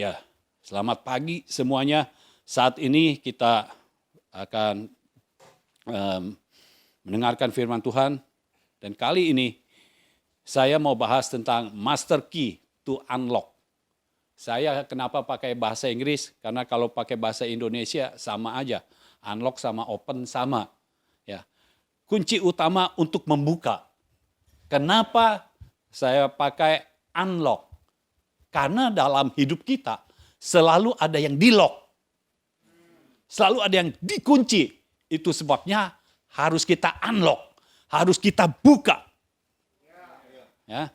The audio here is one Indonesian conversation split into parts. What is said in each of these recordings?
Ya, selamat pagi semuanya. Saat ini kita akan mendengarkan firman Tuhan. Dan kali ini saya mau bahas tentang master key to unlock. Saya kenapa pakai bahasa Inggris? Karena kalau pakai bahasa Indonesia sama aja. Unlock sama open sama. Ya. Kunci utama untuk membuka. Kenapa saya pakai unlock? Karena dalam hidup kita selalu ada yang di-lock. Selalu ada yang dikunci. Itu sebabnya harus kita unlock. Harus kita buka. Ya.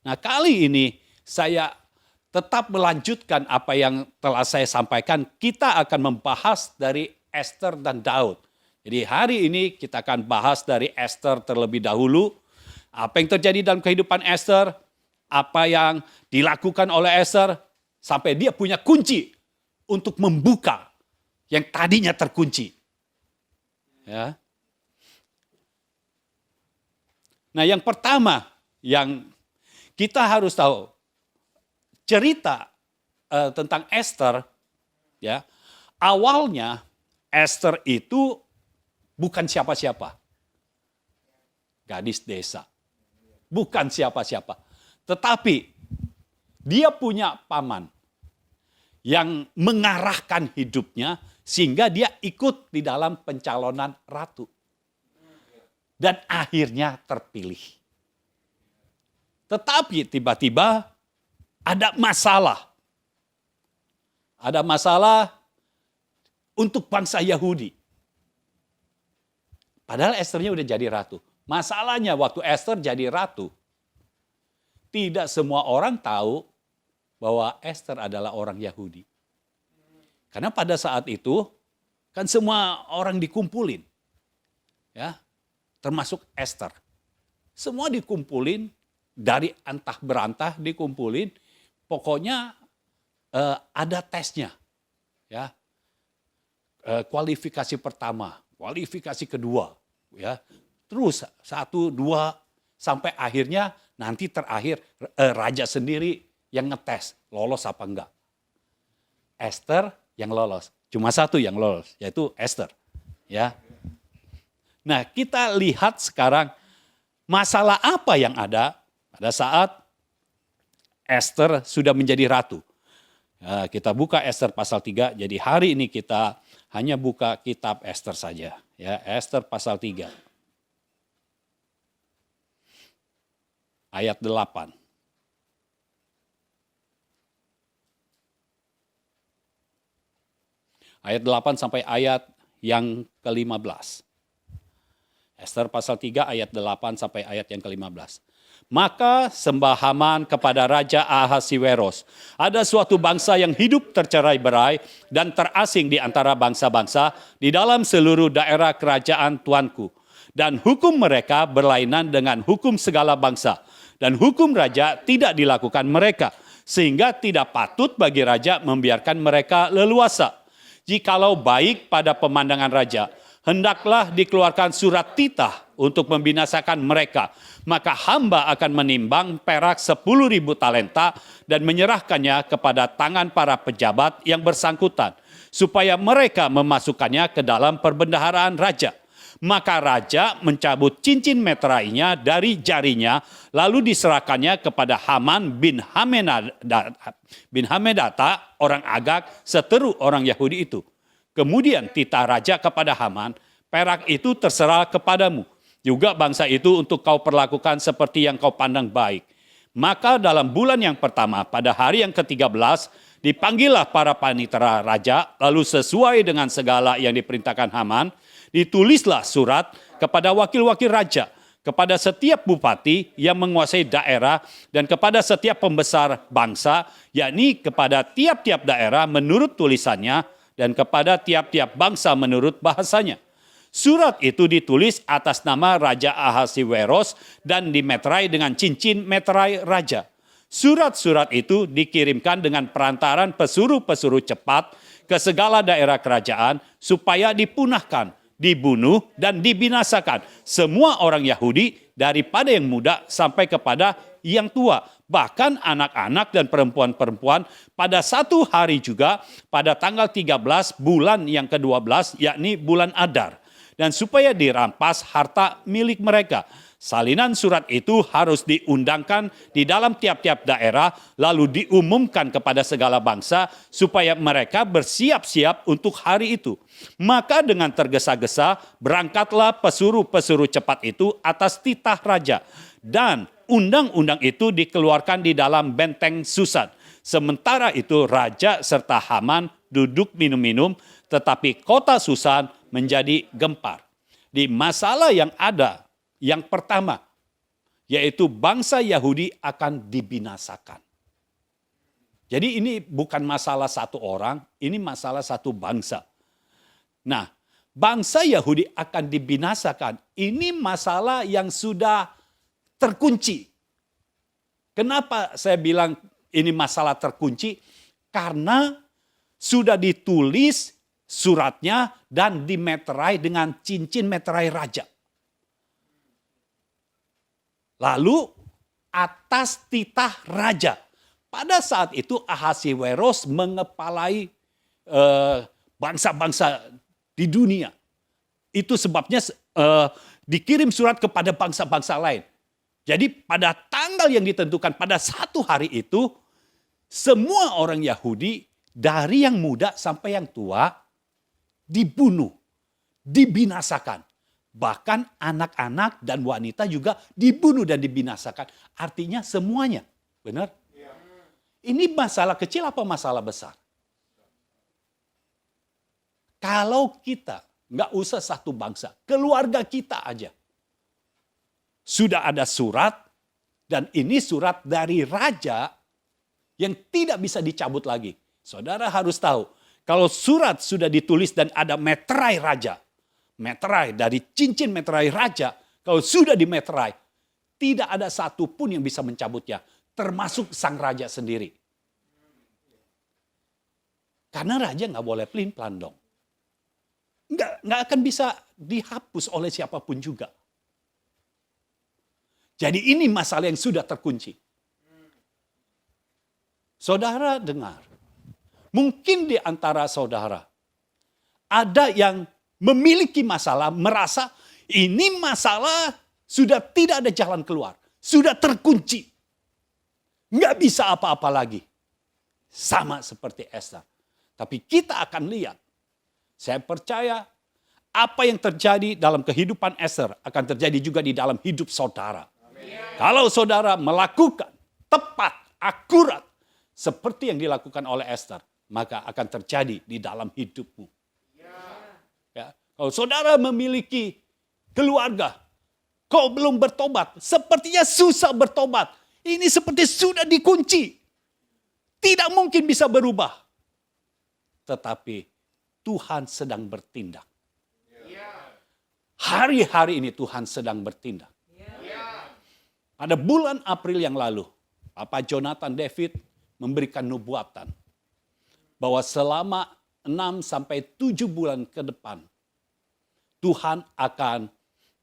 Nah, kali ini saya tetap melanjutkan apa yang telah saya sampaikan. Kita akan membahas dari Esther dan Daud. Jadi hari ini kita akan bahas dari Esther terlebih dahulu. Apa yang terjadi dalam kehidupan Esther, apa yang dilakukan oleh Esther, sampai dia punya kunci untuk membuka yang tadinya terkunci. Ya. Nah, yang pertama yang kita harus tahu, cerita tentang Esther, ya, awalnya Esther itu bukan siapa-siapa. Gadis desa. Bukan siapa-siapa. Tetapi dia punya paman yang mengarahkan hidupnya sehingga dia ikut di dalam pencalonan ratu. Dan akhirnya terpilih. Tetapi tiba-tiba ada masalah. Ada masalah untuk bangsa Yahudi. Padahal Esthernya udah jadi ratu. Masalahnya waktu Esther jadi ratu, tidak semua orang tahu bahwa Esther adalah orang Yahudi. Karena pada saat itu kan semua orang dikumpulin. Ya, termasuk Esther. Semua dikumpulin, dari antah berantah dikumpulin, pokoknya ada tesnya. Ya. Kualifikasi pertama, kualifikasi kedua, ya. Terus 1, 2 sampai akhirnya nanti terakhir raja sendiri yang ngetes lolos apa enggak. Esther yang lolos, cuma satu yang lolos, yaitu Esther. Ya. Nah, kita lihat sekarang masalah apa yang ada pada saat Esther sudah menjadi ratu. Nah, kita buka Esther pasal 3, jadi hari ini kita hanya buka kitab Esther saja. Ya, Esther pasal 3. Ayat 8. Ayat 8 sampai ayat yang ke-15. Esther pasal 3 ayat 8 sampai ayat yang ke-15. Maka sembah Haman kepada Raja Ahasiweros. Ada suatu bangsa yang hidup tercerai-berai dan terasing di antara bangsa-bangsa di dalam seluruh daerah kerajaan tuanku. Dan hukum mereka berlainan dengan hukum segala bangsa. Dan hukum raja tidak dilakukan mereka. Sehingga tidak patut bagi raja membiarkan mereka leluasa. Jikalau baik pada pemandangan raja, hendaklah dikeluarkan surat titah untuk membinasakan mereka. Maka hamba akan menimbang perak 10.000 talenta dan menyerahkannya kepada tangan para pejabat yang bersangkutan. Supaya mereka memasukkannya ke dalam perbendaharaan raja. Maka raja mencabut cincin meterainya dari jarinya, lalu diserahkannya kepada Haman bin Hamedata, orang Agag, seteru orang Yahudi itu. Kemudian titah raja kepada Haman, perak itu terserah kepadamu. Juga bangsa itu untuk kau perlakukan seperti yang kau pandang baik. Maka dalam bulan yang pertama, pada hari yang ke-13, dipanggillah para panitera raja, lalu sesuai dengan segala yang diperintahkan Haman, ditulislah surat kepada wakil-wakil raja, kepada setiap bupati yang menguasai daerah, dan kepada setiap pembesar bangsa, yakni kepada tiap-tiap daerah menurut tulisannya, dan kepada tiap-tiap bangsa menurut bahasanya. Surat itu ditulis atas nama Raja Ahasiweros dan dimeterai dengan cincin meterai raja. Surat-surat itu dikirimkan dengan perantaran pesuruh-pesuruh cepat ke segala daerah kerajaan supaya dipunahkan, dibunuh, dan dibinasakan semua orang Yahudi daripada yang muda sampai kepada yang tua, Bahkan anak-anak dan perempuan-perempuan pada satu hari juga pada tanggal 13 bulan yang ke-12 yakni bulan Adar. Dan supaya dirampas harta milik mereka. Salinan surat itu harus diundangkan di dalam tiap-tiap daerah lalu diumumkan kepada segala bangsa supaya mereka bersiap-siap untuk hari itu. Maka dengan tergesa-gesa berangkatlah pesuruh-pesuruh cepat itu atas titah raja. Dan undang-undang itu dikeluarkan di dalam benteng Susan. Sementara itu raja serta Haman duduk minum-minum tetapi kota Susan menjadi gempar. Di masalah yang ada, yang pertama, yaitu bangsa Yahudi akan dibinasakan. Jadi ini bukan masalah satu orang, ini masalah satu bangsa. Nah, bangsa Yahudi akan dibinasakan. Ini masalah yang sudah terkunci. Kenapa saya bilang ini masalah terkunci? Karena sudah ditulis suratnya dan dimeterai dengan cincin meterai raja. Lalu atas titah raja. Pada saat itu Ahasiweros mengepalai bangsa-bangsa di dunia. Itu sebabnya dikirim surat kepada bangsa-bangsa lain. Jadi pada tanggal yang ditentukan pada satu hari itu, semua orang Yahudi dari yang muda sampai yang tua dibunuh, dibinasakan. Bahkan anak-anak dan wanita juga dibunuh dan dibinasakan. Artinya semuanya. Benar? Ini masalah kecil apa masalah besar? Kalau kita nggak usah satu bangsa, keluarga kita aja. Sudah ada surat dan ini surat dari raja yang tidak bisa dicabut lagi. Saudara harus tahu, kalau surat sudah ditulis dan ada meterai raja, meterai dari cincin meterai raja, kalau sudah dimeterai, tidak ada satupun yang bisa mencabutnya, termasuk sang raja sendiri. Karena raja nggak boleh pelin-pelan dong. Nggak akan bisa dihapus oleh siapapun juga. Jadi ini masalah yang sudah terkunci. Saudara dengar, mungkin di antara saudara ada yang memiliki masalah, merasa ini masalah sudah tidak ada jalan keluar. Sudah terkunci. Nggak bisa apa-apa lagi. Sama seperti Esther. Tapi kita akan lihat. Saya percaya apa yang terjadi dalam kehidupan Esther akan terjadi juga di dalam hidup saudara. Amin. Kalau saudara melakukan tepat, akurat, seperti yang dilakukan oleh Esther, maka akan terjadi di dalam hidupmu. Ya. Kalau saudara memiliki keluarga, kau belum bertobat, sepertinya susah bertobat. Ini seperti sudah dikunci. Tidak mungkin bisa berubah. Tetapi Tuhan sedang bertindak. Hari-hari ini Tuhan sedang bertindak. Pada bulan April yang lalu, Papa Jonathan David memberikan nubuatan bahwa selama 6-7 bulan ke depan Tuhan akan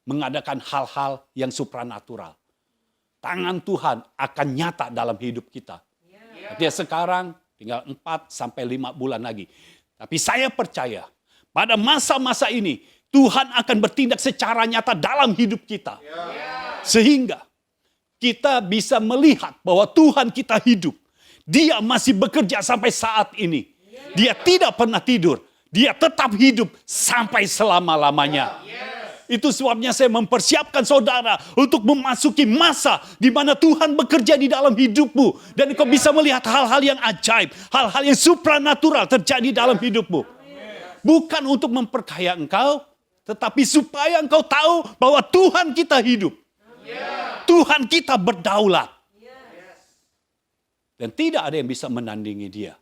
mengadakan hal-hal yang supranatural. Tangan Tuhan akan nyata dalam hidup kita. Artinya sekarang tinggal 4-5 bulan lagi. Tapi saya percaya pada masa-masa ini Tuhan akan bertindak secara nyata dalam hidup kita. Sehingga kita bisa melihat bahwa Tuhan kita hidup. Dia masih bekerja sampai saat ini. Dia tidak pernah tidur. Dia tetap hidup sampai selama-lamanya. Itu sebabnya saya mempersiapkan saudara untuk memasuki masa di mana Tuhan bekerja di dalam hidupmu. Dan engkau bisa melihat hal-hal yang ajaib. Hal-hal yang supranatural terjadi dalam hidupmu. Bukan untuk memperkaya engkau. Tetapi supaya engkau tahu bahwa Tuhan kita hidup. Tuhan kita berdaulat. Dan tidak ada yang bisa menandingi dia.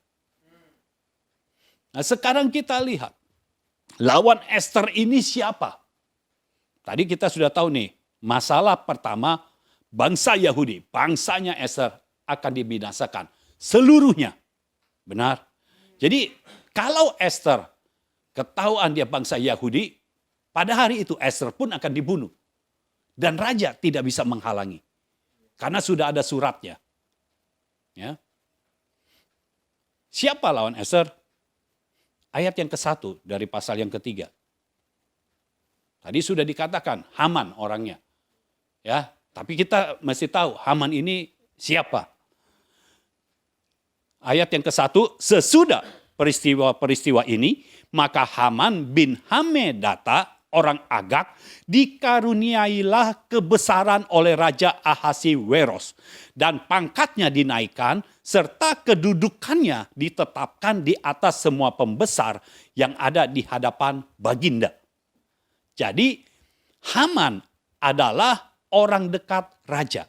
Nah sekarang kita lihat. Lawan Esther ini siapa? Tadi kita sudah tahu nih. Masalah pertama. Bangsa Yahudi. Bangsanya Esther akan dibinasakan. Seluruhnya. Benar. Jadi kalau Esther ketahuan dia bangsa Yahudi. Pada hari itu Esther pun akan dibunuh. Dan raja tidak bisa menghalangi. Karena sudah ada suratnya. Ya. Siapa lawan Ester? Ayat yang ke-1 dari pasal yang ketiga. Tadi sudah dikatakan Haman orangnya. Ya, tapi kita mesti tahu Haman ini siapa. Ayat yang ke-1, sesudah peristiwa-peristiwa ini, maka Haman bin Hamedata, orang Agag, dikaruniailah kebesaran oleh Raja Ahasiweros. Dan pangkatnya dinaikkan, serta kedudukannya ditetapkan di atas semua pembesar yang ada di hadapan Baginda. Jadi Haman adalah orang dekat raja.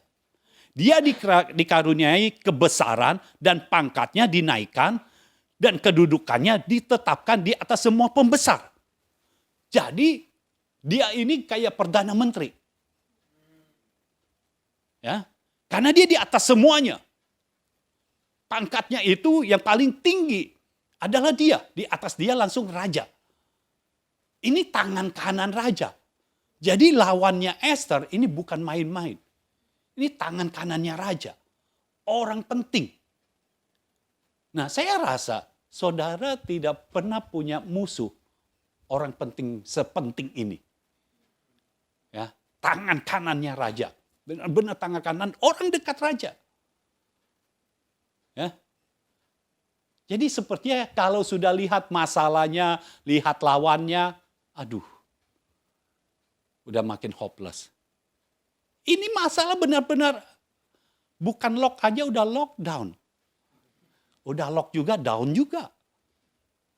Dia dikaruniai kebesaran dan pangkatnya dinaikkan dan kedudukannya ditetapkan di atas semua pembesar. Jadi dia ini kayak perdana menteri. Ya, karena dia di atas semuanya. Pangkatnya itu yang paling tinggi adalah dia, di atas dia langsung raja. Ini tangan kanan raja. Jadi lawannya Ester ini bukan main-main. Ini tangan kanannya raja. Orang penting. Nah, saya rasa saudara tidak pernah punya musuh orang penting sepenting ini. Ya, tangan kanannya raja. Benar-benar tangan kanan orang dekat raja. Ya. Jadi sepertinya kalau sudah lihat masalahnya, lihat lawannya, aduh, udah makin hopeless. Ini masalah benar-benar bukan lock aja udah lockdown. Udah lock juga, down juga.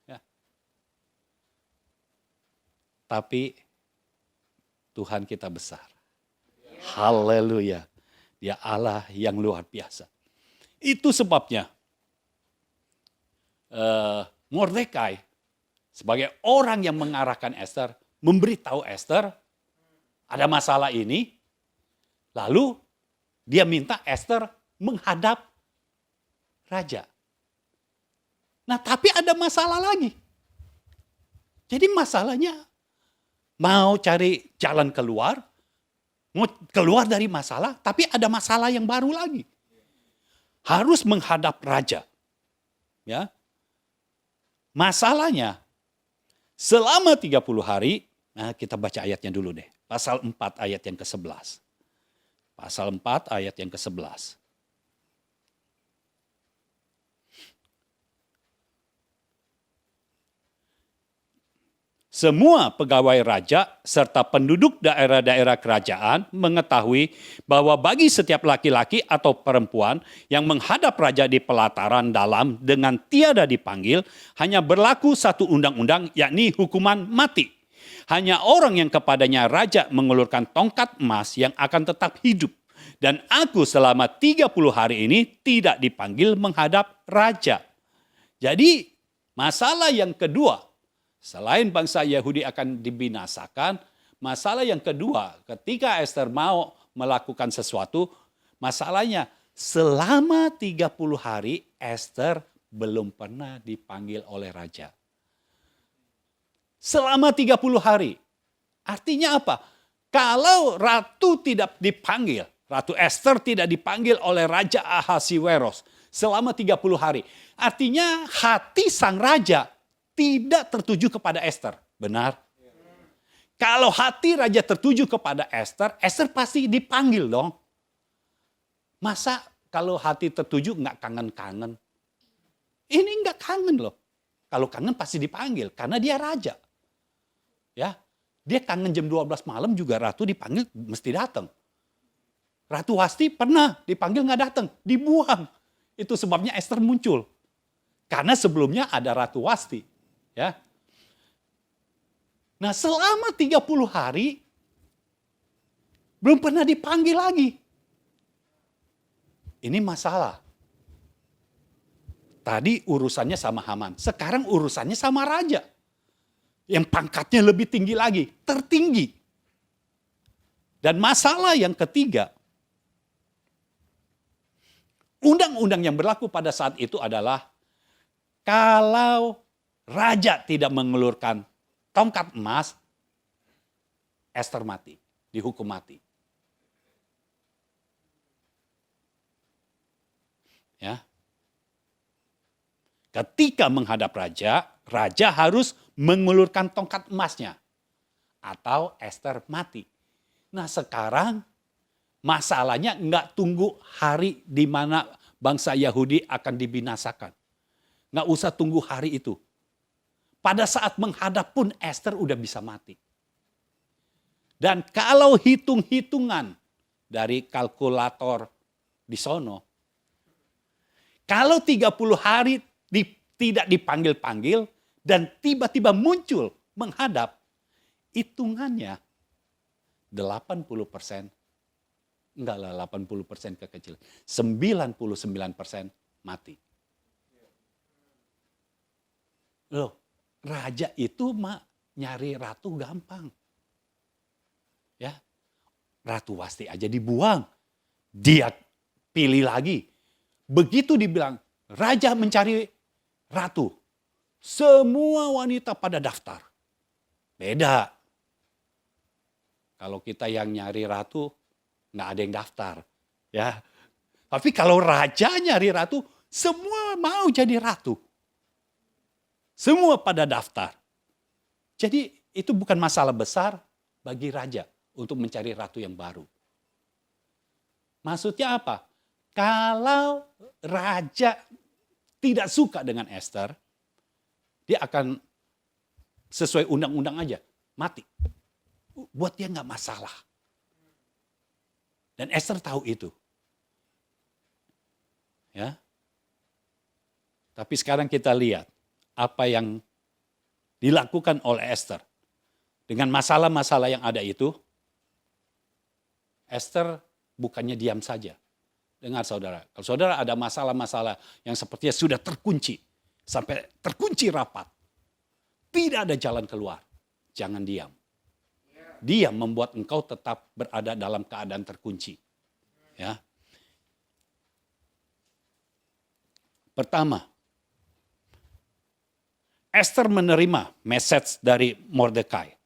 Ya. Tapi Tuhan kita besar. Haleluya. Dia Allah yang luar biasa. Itu sebabnya Mordekai sebagai orang yang mengarahkan Ester, memberitahu Ester ada masalah ini. Lalu dia minta Ester menghadap raja. Nah, tapi ada masalah lagi. Jadi masalahnya mau cari jalan keluar, mau keluar dari masalah, tapi ada masalah yang baru lagi. Harus menghadap raja. Ya. Masalahnya selama 30 hari, nah kita baca ayatnya dulu deh. Pasal 4 ayat yang ke-11. Pasal 4 ayat yang ke-11. Semua pegawai raja serta penduduk daerah-daerah kerajaan mengetahui bahwa bagi setiap laki-laki atau perempuan yang menghadap raja di pelataran dalam dengan tiada dipanggil, hanya berlaku satu undang-undang, yakni hukuman mati. Hanya orang yang kepadanya raja mengulurkan tongkat emas yang akan tetap hidup. Dan aku selama 30 hari ini tidak dipanggil menghadap raja. Jadi masalah yang kedua, selain bangsa Yahudi akan dibinasakan, masalah yang kedua ketika Ester mau melakukan sesuatu, masalahnya selama 30 hari Ester belum pernah dipanggil oleh raja. Selama 30 hari. Artinya apa? Kalau ratu tidak dipanggil, Ratu Ester tidak dipanggil oleh Raja Ahasiweros selama 30 hari. Artinya hati sang raja tidak tertuju kepada Ester. Benar? Kalau hati raja tertuju kepada Ester, Ester pasti dipanggil dong. Masa kalau hati tertuju nggak kangen-kangen? Ini nggak kangen loh. Kalau kangen pasti dipanggil karena dia raja. Ya, dia kangen jam 12 malam juga ratu dipanggil mesti datang. Ratu Wasti pernah dipanggil nggak datang, dibuang. Itu sebabnya Ester muncul. Karena sebelumnya ada Ratu Wasti. Ya. Nah selama 30 hari belum pernah dipanggil lagi. Ini masalah. Tadi urusannya sama Haman, sekarang urusannya sama raja. Yang pangkatnya lebih tinggi lagi, tertinggi. Dan masalah yang ketiga, undang-undang yang berlaku pada saat itu adalah kalau raja tidak mengelurkan tongkat emas, Ester mati, dihukum mati. Ya. Ketika menghadap raja, raja harus mengulurkan tongkat emasnya. Atau Ester mati. Nah sekarang masalahnya nggak tunggu hari di mana bangsa Yahudi akan dibinasakan. Nggak usah tunggu hari itu. Pada saat menghadap pun Ester udah bisa mati. Dan kalau hitung-hitungan dari kalkulator di sono, kalau 30 hari tidak dipanggil-panggil dan tiba-tiba muncul menghadap, hitungannya 80%, enggak lah 80% kekecil, 99% mati. Loh, raja itu nyari ratu gampang. Ya, Ratu Wasti aja dibuang. Dia pilih lagi. Begitu dibilang, raja mencari ratu. Semua wanita pada daftar. Beda. Kalau kita yang nyari ratu, nggak ada yang daftar. Ya. Tapi kalau raja nyari ratu, semua mau jadi ratu. Semua pada daftar. Jadi itu bukan masalah besar bagi raja untuk mencari ratu yang baru. Maksudnya apa? Kalau raja tidak suka dengan Ester, dia akan sesuai undang-undang aja, mati. Buat dia nggak masalah. Dan Ester tahu itu. Ya. Tapi sekarang kita lihat apa yang dilakukan oleh Ester. Dengan masalah-masalah yang ada itu, Ester bukannya diam saja. Dengar saudara, kalau saudara ada masalah-masalah yang sepertinya sudah terkunci, sampai terkunci rapat, tidak ada jalan keluar, jangan diam. Diam membuat engkau tetap berada dalam keadaan terkunci. Ya. Pertama, Ester menerima message dari Mordekai.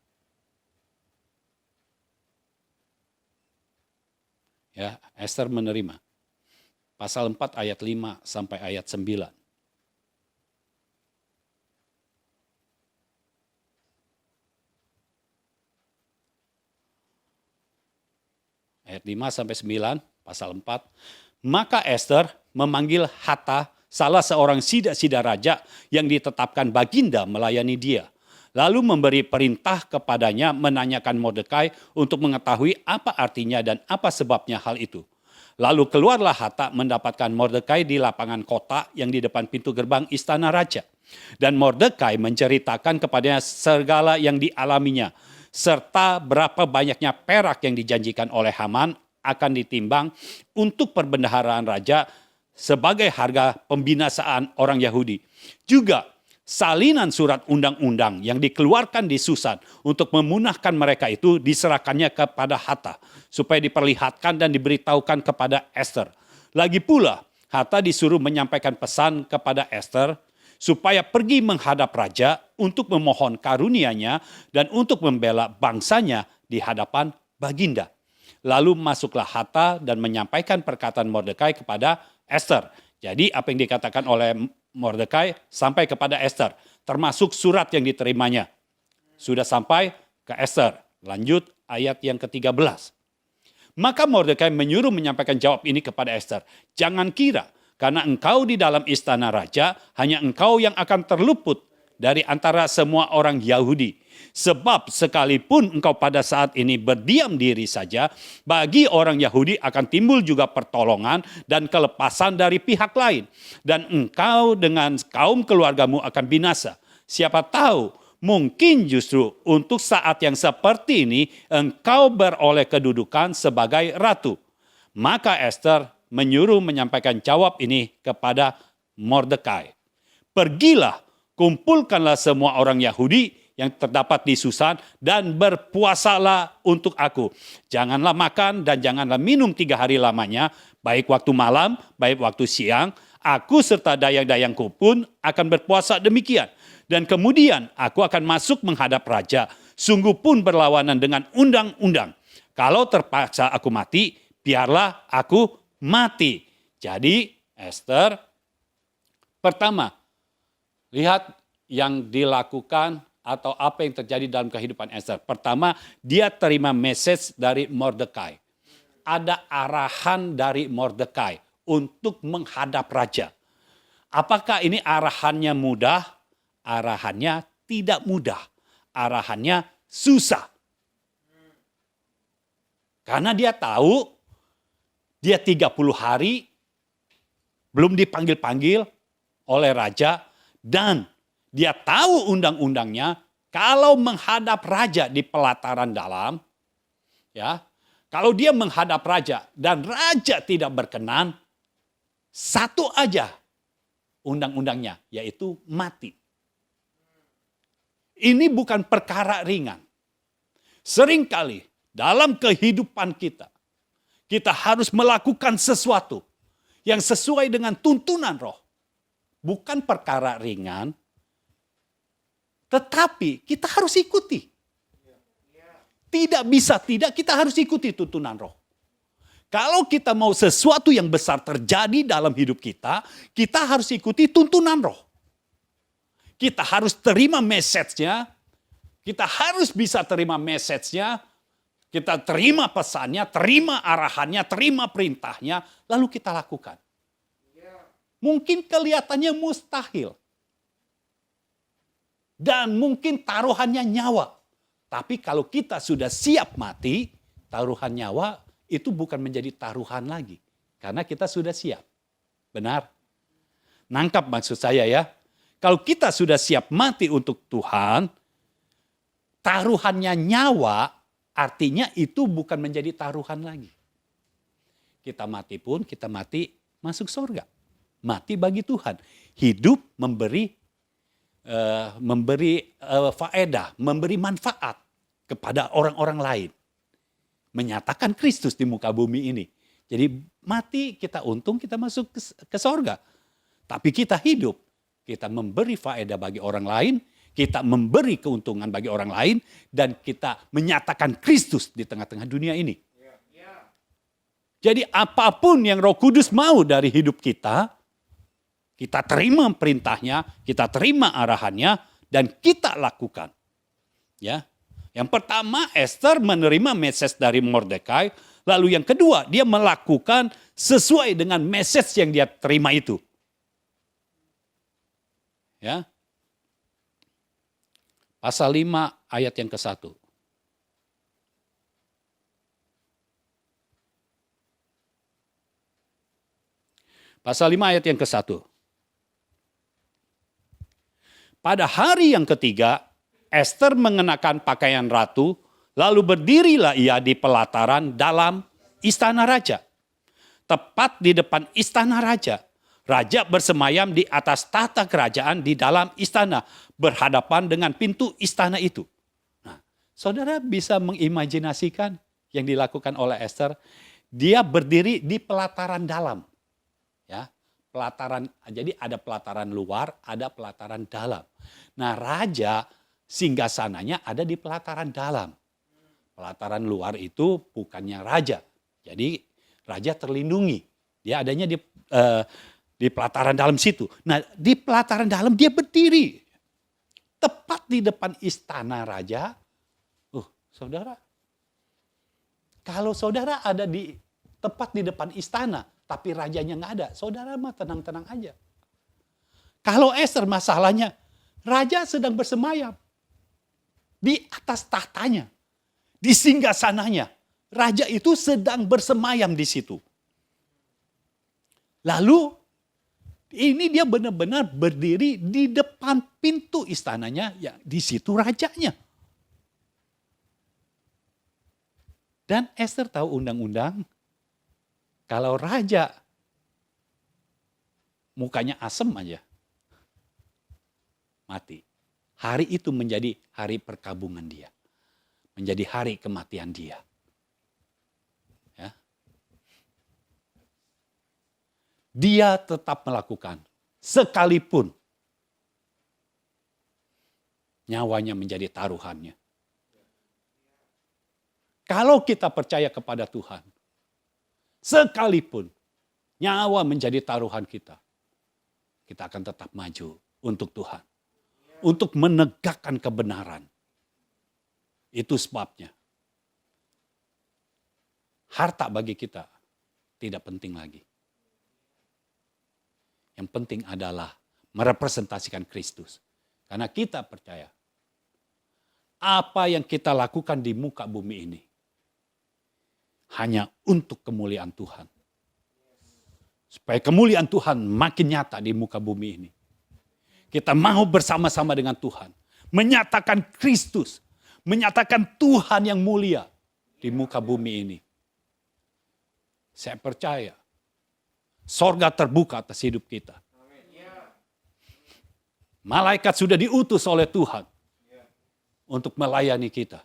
Ya, Ester menerima. Pasal 4 ayat 5 sampai ayat 9. Ayat 5 sampai 9, pasal 4. Maka Ester memanggil Hatta, salah seorang sida-sida raja yang ditetapkan baginda melayani dia. Lalu memberi perintah kepadanya menanyakan Mordekai untuk mengetahui apa artinya dan apa sebabnya hal itu. Lalu keluarlah Hatta mendapatkan Mordekai di lapangan kota yang di depan pintu gerbang istana raja. Dan Mordekai menceritakan kepadanya segala yang dialaminya, serta berapa banyaknya perak yang dijanjikan oleh Haman akan ditimbang untuk perbendaharaan raja sebagai harga pembinasaan orang Yahudi. Juga salinan surat undang-undang yang dikeluarkan di Susan untuk memunahkan mereka itu diserahkannya kepada Hatta supaya diperlihatkan dan diberitahukan kepada Ester. Lagi pula Hatta disuruh menyampaikan pesan kepada Ester supaya pergi menghadap raja untuk memohon karunia-Nya dan untuk membela bangsanya di hadapan baginda. Lalu masuklah Hatta dan menyampaikan perkataan Mordekai kepada Ester. Jadi apa yang dikatakan oleh Mordekai sampai kepada Ester, termasuk surat yang diterimanya. Sudah sampai ke Ester. Lanjut ayat yang ke-13. Maka Mordekai menyuruh menyampaikan jawab ini kepada Ester. Jangan kira karena engkau di dalam istana raja, hanya engkau yang akan terluput dari antara semua orang Yahudi. Sebab sekalipun engkau pada saat ini berdiam diri saja, bagi orang Yahudi akan timbul juga pertolongan dan kelepasan dari pihak lain. Dan engkau dengan kaum keluargamu akan binasa. Siapa tahu, mungkin justru untuk saat yang seperti ini, engkau beroleh kedudukan sebagai ratu. Maka Ester menyuruh menyampaikan jawab ini kepada Mordekai. Pergilah, kumpulkanlah semua orang Yahudi yang terdapat di Susan dan berpuasalah untuk aku. Janganlah makan dan janganlah minum 3 hari lamanya, baik waktu malam, baik waktu siang. Aku serta dayang-dayangku pun akan berpuasa demikian. Dan kemudian aku akan masuk menghadap raja, sungguh pun berlawanan dengan undang-undang. Kalau terpaksa aku mati, biarlah aku mati. Jadi Esther, pertama, lihat yang dilakukan atau apa yang terjadi dalam kehidupan Esther. Pertama, dia terima message dari Mordekai. Ada arahan dari Mordekai untuk menghadap raja. Apakah ini arahannya mudah? Arahannya tidak mudah. Arahannya susah. Karena dia tahu dia 30 hari belum dipanggil-panggil oleh raja dan dia tahu undang-undangnya kalau menghadap raja di pelataran dalam, ya, kalau dia menghadap raja dan raja tidak berkenan, satu aja undang-undangnya, yaitu mati. Ini bukan perkara ringan. Seringkali dalam kehidupan kita, kita harus melakukan sesuatu yang sesuai dengan tuntunan roh. Bukan perkara ringan, tetapi kita harus ikuti. Tidak bisa tidak, kita harus ikuti tuntunan roh. Kalau kita mau sesuatu yang besar terjadi dalam hidup kita harus ikuti tuntunan roh. Kita harus terima message-nya, kita harus bisa terima message-nya, kita terima pesannya, terima arahannya, terima perintahnya, lalu kita lakukan. Mungkin kelihatannya mustahil. Dan mungkin taruhannya nyawa. Tapi kalau kita sudah siap mati, taruhan nyawa itu bukan menjadi taruhan lagi. Karena kita sudah siap. Benar? Nangkap maksud saya ya. Kalau kita sudah siap mati untuk Tuhan, taruhannya nyawa, artinya itu bukan menjadi taruhan lagi. Kita mati pun, kita mati masuk surga. Mati bagi Tuhan. Hidup memberi faedah, memberi manfaat kepada orang-orang lain. Menyatakan Kristus di muka bumi ini. Jadi mati kita untung, kita masuk ke sorga. Tapi kita hidup, kita memberi faedah bagi orang lain, kita memberi keuntungan bagi orang lain, dan kita menyatakan Kristus di tengah-tengah dunia ini. Jadi apapun yang Roh Kudus mau dari hidup kita terima perintahnya, kita terima arahannya, dan kita lakukan. Ya, yang pertama Esther menerima message dari Mordekai, lalu yang kedua dia melakukan sesuai dengan message yang dia terima itu. Ya, pasal 5 ayat yang ke-1. Pasal 5 ayat yang ke-1. Pada hari yang ketiga, Esther mengenakan pakaian ratu, lalu berdirilah ia di pelataran dalam istana raja. Tepat di depan istana raja, raja bersemayam di atas tahta kerajaan di dalam istana, berhadapan dengan pintu istana itu. Nah, saudara bisa mengimajinasikan yang dilakukan oleh Esther? Dia berdiri di pelataran dalam. Ya, pelataran, jadi ada pelataran luar, ada pelataran dalam. Nah, raja singgasananya ada di pelataran dalam. Pelataran luar itu bukannya raja. Jadi raja terlindungi. Dia adanya di pelataran dalam situ. Nah, di pelataran dalam dia berdiri. Tepat di depan istana raja. Saudara. Kalau saudara ada tepat di depan istana, tapi rajanya nggak ada, saudara mah tenang-tenang aja. Kalau Esther masalahnya, raja sedang bersemayam di atas tahtanya, di singgasananya. Raja itu sedang bersemayam di situ. Lalu ini dia benar-benar berdiri di depan pintu istananya, ya di situ rajanya. Dan Esther tahu undang-undang, kalau raja mukanya asem aja, mati. Hari itu menjadi hari perkabungan dia. Menjadi hari kematian dia. Ya. Dia tetap melakukan. Sekalipun nyawanya menjadi taruhannya. Kalau kita percaya kepada Tuhan, sekalipun nyawa menjadi taruhan kita, kita akan tetap maju untuk Tuhan. Untuk menegakkan kebenaran. Itu sebabnya. Harta bagi kita tidak penting lagi. Yang penting adalah merepresentasikan Kristus. Karena kita percaya, apa yang kita lakukan di muka bumi ini hanya untuk kemuliaan Tuhan. Supaya kemuliaan Tuhan makin nyata di muka bumi ini. Kita mau bersama-sama dengan Tuhan. Menyatakan Kristus. Menyatakan Tuhan yang mulia di muka bumi ini. Saya percaya. Sorga terbuka atas hidup kita. Malaikat sudah diutus oleh Tuhan. Untuk melayani kita.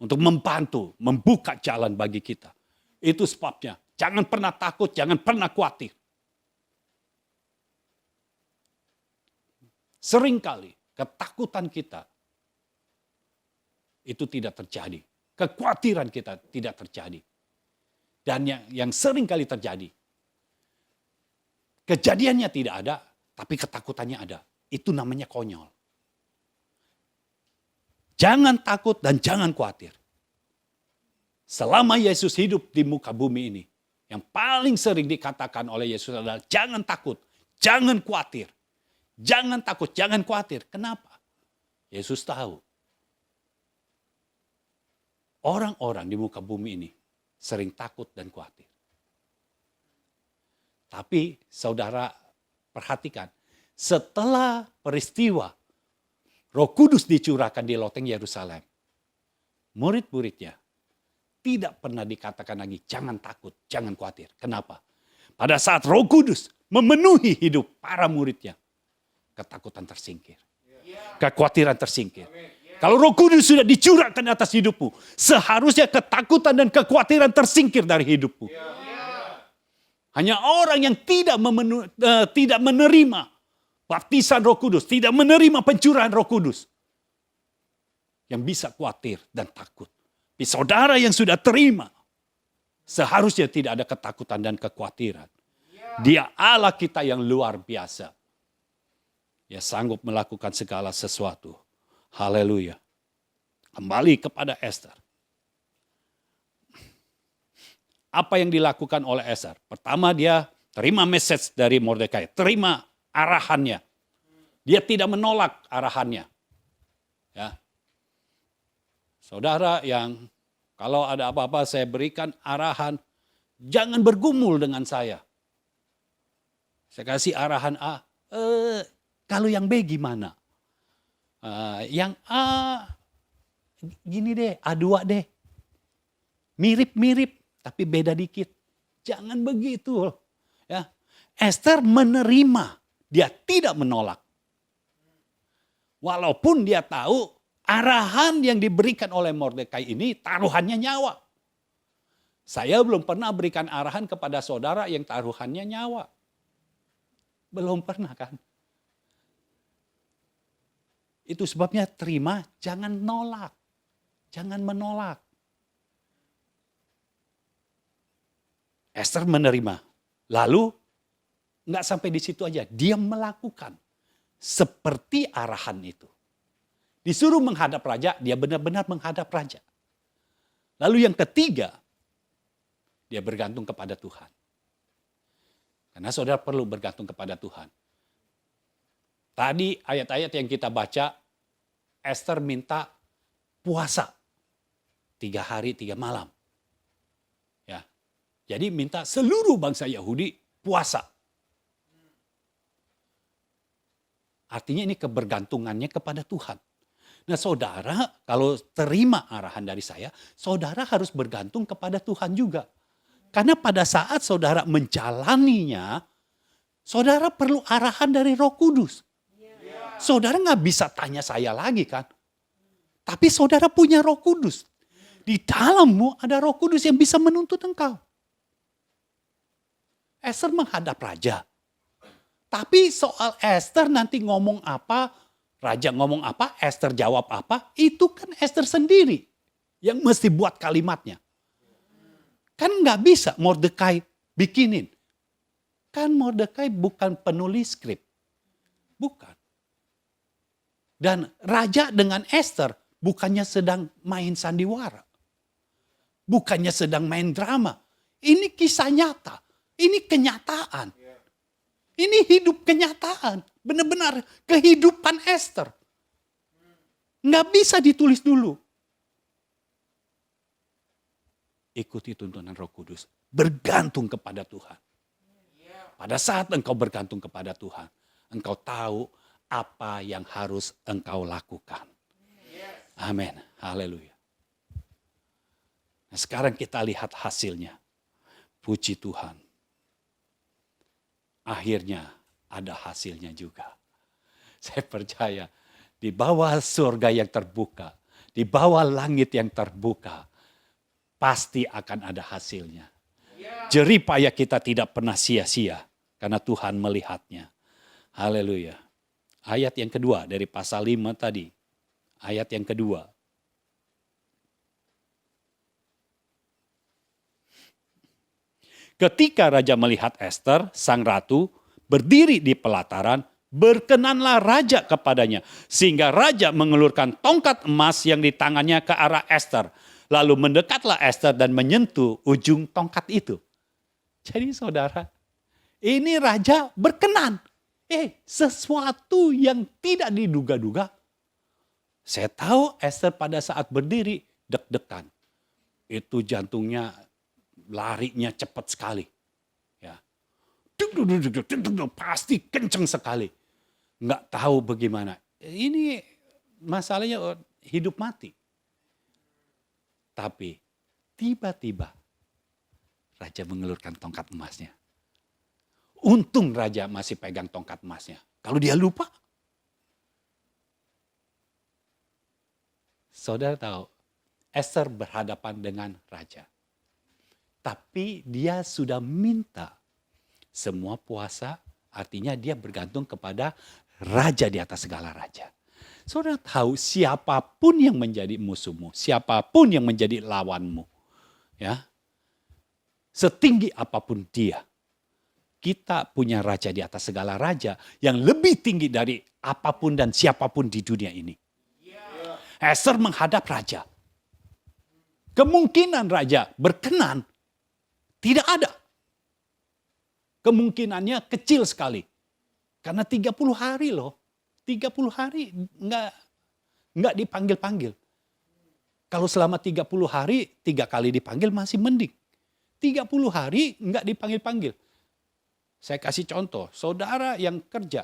Untuk membantu, membuka jalan bagi kita. Itu sebabnya. Jangan pernah takut, jangan pernah khawatir. Seringkali ketakutan kita itu tidak terjadi. Kekhawatiran kita tidak terjadi. Dan yang seringkali terjadi, kejadiannya tidak ada, tapi ketakutannya ada. Itu namanya konyol. Jangan takut dan jangan khawatir. Selama Yesus hidup di muka bumi ini, yang paling sering dikatakan oleh Yesus adalah jangan takut, jangan khawatir. Jangan takut, jangan khawatir. Kenapa? Yesus tahu. Orang-orang di muka bumi ini sering takut dan khawatir. Tapi saudara perhatikan, setelah peristiwa Roh Kudus dicurahkan di loteng Yerusalem, murid-muridnya tidak pernah dikatakan lagi jangan takut, jangan khawatir. Kenapa? Pada saat Roh Kudus memenuhi hidup para muridnya, ketakutan tersingkir. Kekhawatiran tersingkir. Kalau Roh Kudus sudah dicurahkan atas hidupmu, seharusnya ketakutan dan kekhawatiran tersingkir dari hidupmu. Hanya orang yang tidak menerima baptisan Roh Kudus, tidak menerima pencurahan Roh Kudus, yang bisa khawatir dan takut. Tapi saudara yang sudah terima, seharusnya tidak ada ketakutan dan kekhawatiran. Dia Allah kita yang luar biasa. Dia sanggup melakukan segala sesuatu. Haleluya. Kembali kepada Esther. Apa yang dilakukan oleh Esther? Pertama dia terima message dari Mordekai. Terima arahannya. Dia tidak menolak arahannya. Ya. Saudara yang kalau ada apa-apa saya berikan arahan. Jangan bergumul dengan saya. Saya kasih arahan A. Kalau yang B gimana? Yang A gini deh, A2 deh. Mirip-mirip tapi beda dikit. Jangan begitu. Ya. Esther menerima, dia tidak menolak. Walaupun dia tahu arahan yang diberikan oleh Mordekai ini taruhannya nyawa. Saya belum pernah berikan arahan kepada saudara yang taruhannya nyawa. Belum pernah kan? Itu sebabnya terima, jangan nolak. Jangan menolak. Esther menerima. Lalu, nggak sampai di situ aja. Dia melakukan seperti arahan itu. Disuruh menghadap raja, dia benar-benar menghadap raja. Lalu yang ketiga, dia bergantung kepada Tuhan. Karena saudara perlu bergantung kepada Tuhan. Tadi ayat-ayat yang kita baca, Esther minta puasa 3 hari 3 malam. Ya. Jadi minta seluruh bangsa Yahudi puasa. Artinya ini kebergantungannya kepada Tuhan. Nah saudara, kalau terima arahan dari saya, saudara harus bergantung kepada Tuhan juga. Karena pada saat saudara menjalaninya, saudara perlu arahan dari Roh Kudus. Saudara nggak bisa tanya saya lagi kan. Tapi saudara punya Roh Kudus. Di dalammu ada Roh Kudus yang bisa menuntut engkau. Esther menghadap raja. Tapi soal Esther nanti ngomong apa, raja ngomong apa, Esther jawab apa, itu kan Esther sendiri yang mesti buat kalimatnya. Kan nggak bisa Mordekai bikinin. Kan Mordekai bukan penulis skrip. Bukan. Dan raja dengan Esther bukannya sedang main sandiwara. Bukannya sedang main drama. Ini kisah nyata. Ini kenyataan. Ini hidup kenyataan. Benar-benar kehidupan Esther. Nggak bisa ditulis dulu. Ikuti tuntunan Roh Kudus. Bergantung kepada Tuhan. Pada saat engkau bergantung kepada Tuhan, engkau tahu apa yang harus engkau lakukan. Amin. Haleluya. Nah, sekarang kita lihat hasilnya. Puji Tuhan. Akhirnya ada hasilnya juga. Saya percaya di bawah surga yang terbuka, di bawah langit yang terbuka, pasti akan ada hasilnya. Jerih payah kita tidak pernah sia-sia karena Tuhan melihatnya. Haleluya. Ayat yang kedua dari pasal 5 tadi. Ayat yang kedua. Ketika raja melihat Esther, sang ratu, berdiri di pelataran, berkenanlah raja kepadanya. Sehingga raja mengelurkan tongkat emas yang di tangannya ke arah Esther. Lalu mendekatlah Esther dan menyentuh ujung tongkat itu. Jadi saudara, ini raja berkenan. Sesuatu yang tidak diduga-duga. Saya tahu Esther pada saat berdiri deg-degan. Itu jantungnya larinya cepat sekali. Ya. Pasti kenceng sekali. Nggak tahu bagaimana. Ini masalahnya hidup mati. Tapi tiba-tiba raja mengelurkan tongkat emasnya. Untung raja masih pegang tongkat emasnya. Kalau dia lupa, saudara tahu, Esther berhadapan dengan raja. Tapi dia sudah minta semua puasa, artinya dia bergantung kepada raja di atas segala raja. Saudara tahu siapapun yang menjadi musuhmu, siapapun yang menjadi lawanmu, ya, setinggi apapun dia, kita punya raja di atas segala raja yang lebih tinggi dari apapun dan siapapun di dunia ini. Esther menghadap raja. Kemungkinan raja berkenan tidak ada. Kemungkinannya kecil sekali. Karena 30 hari loh. 30 hari enggak dipanggil-panggil. Kalau selama 30 hari 3 kali dipanggil masih mending. 30 hari enggak dipanggil-panggil. Saya kasih contoh, saudara yang kerja.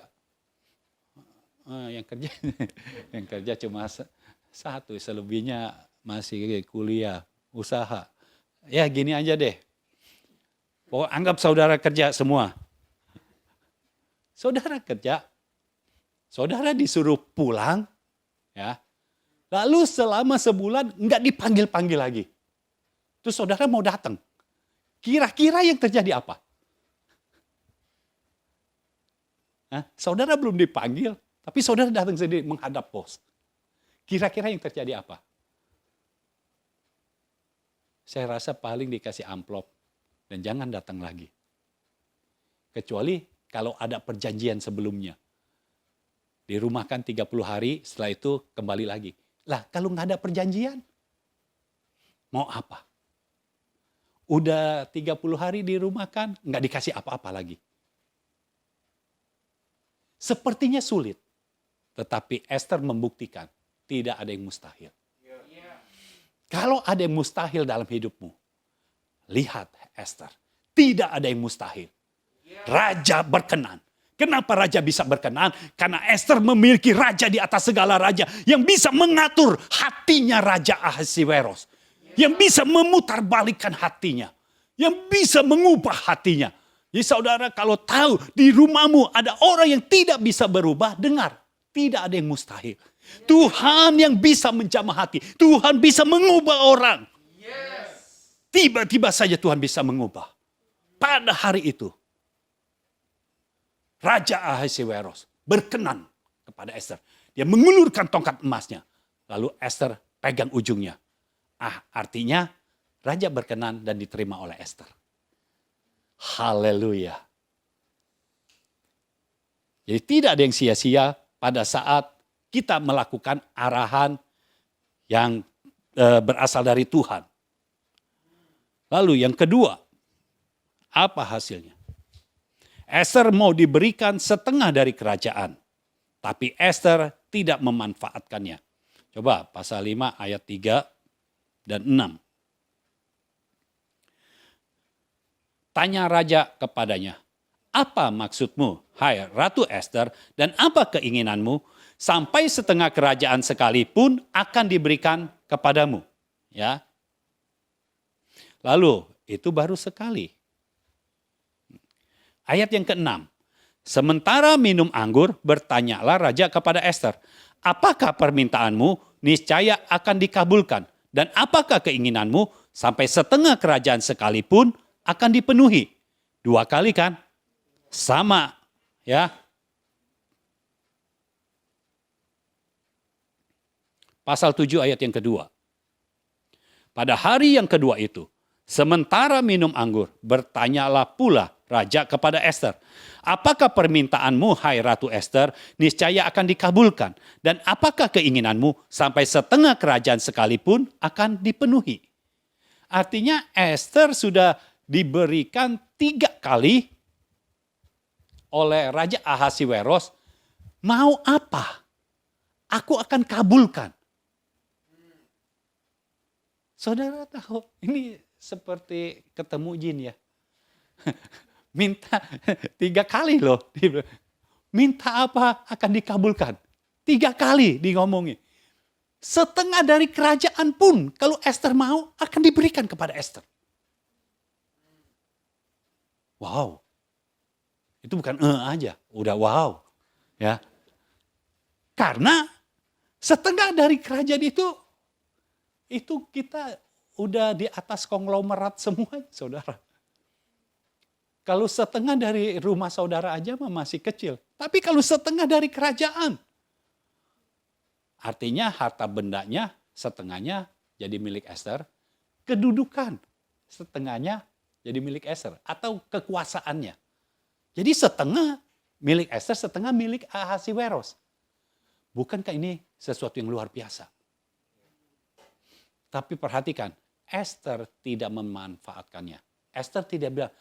Yang kerja cuma satu, selebihnya masih kuliah, usaha. Ya gini aja deh. Pokoknya anggap saudara kerja semua. Saudara kerja, saudara disuruh pulang, ya. Lalu selama sebulan nggak dipanggil-panggil lagi. Terus saudara mau datang. Kira-kira yang terjadi apa? Saudara belum dipanggil, tapi saudara datang sendiri menghadap bos. Kira-kira yang terjadi apa? Saya rasa paling dikasih amplop dan jangan datang lagi. Kecuali kalau ada perjanjian sebelumnya. Dirumahkan 30 hari, setelah itu kembali lagi. Lah kalau nggak ada perjanjian, mau apa? Udah 30 hari dirumahkan, nggak dikasih apa-apa lagi. Sepertinya sulit, tetapi Esther membuktikan tidak ada yang mustahil. Kalau ada yang mustahil dalam hidupmu, lihat Esther. Tidak ada yang mustahil. Raja berkenan. Kenapa raja bisa berkenan? Karena Esther memiliki raja di atas segala raja yang bisa mengatur hatinya Raja Ahasiweros. Yang bisa memutarbalikkan hatinya. Yang bisa mengubah hatinya. Jadi saudara kalau tahu di rumahmu ada orang yang tidak bisa berubah, dengar. Tidak ada yang mustahil. Tuhan yang bisa menjamah hati. Tuhan bisa mengubah orang. Tiba-tiba saja Tuhan bisa mengubah. Pada hari itu, Raja Ahasiweros berkenan kepada Esther. Dia mengulurkan tongkat emasnya. Lalu Esther pegang ujungnya. Artinya Raja berkenan dan diterima oleh Esther. Haleluya. Jadi tidak ada yang sia-sia pada saat kita melakukan arahan yang berasal dari Tuhan. Lalu yang kedua, apa hasilnya? Ester mau diberikan setengah dari kerajaan, tapi Ester tidak memanfaatkannya. Coba pasal 5 ayat 3 dan 6. Tanya raja kepadanya, apa maksudmu, hai Ratu Ester, dan apa keinginanmu, sampai setengah kerajaan sekalipun akan diberikan kepadamu. Ya. Lalu, itu baru sekali. Ayat yang ke-6. Sementara minum anggur, bertanyalah raja kepada Ester, apakah permintaanmu niscaya akan dikabulkan, dan apakah keinginanmu sampai setengah kerajaan sekalipun akan dipenuhi. 2 kali kan? Sama, ya. Pasal 7 ayat yang kedua. Pada hari yang kedua itu, sementara minum anggur, bertanyalah pula raja kepada Ester, apakah permintaanmu, hai Ratu Ester, niscaya akan dikabulkan, dan apakah keinginanmu sampai setengah kerajaan sekalipun akan dipenuhi. Artinya Ester sudah diberikan 3 kali oleh Raja Ahasiweros, mau apa? Aku akan kabulkan. Saudara tahu, ini seperti ketemu jin ya. Minta 3 kali loh. Minta apa akan dikabulkan. 3 kali di ngomongin. Setengah dari kerajaan pun kalau Ester mau akan diberikan kepada Ester. Wow. Itu bukan aja, udah wow. Ya. Karena setengah dari kerajaan itu kita udah di atas konglomerat semua, saudara. Kalau setengah dari rumah saudara aja masih kecil. Tapi kalau setengah dari kerajaan, artinya harta bendanya setengahnya jadi milik Ester, kedudukan setengahnya jadi milik Ester, atau kekuasaannya. Jadi setengah milik Ester, setengah milik Ahasiweros. Bukankah ini sesuatu yang luar biasa? Tapi perhatikan, Ester tidak memanfaatkannya. Ester tidak bilang,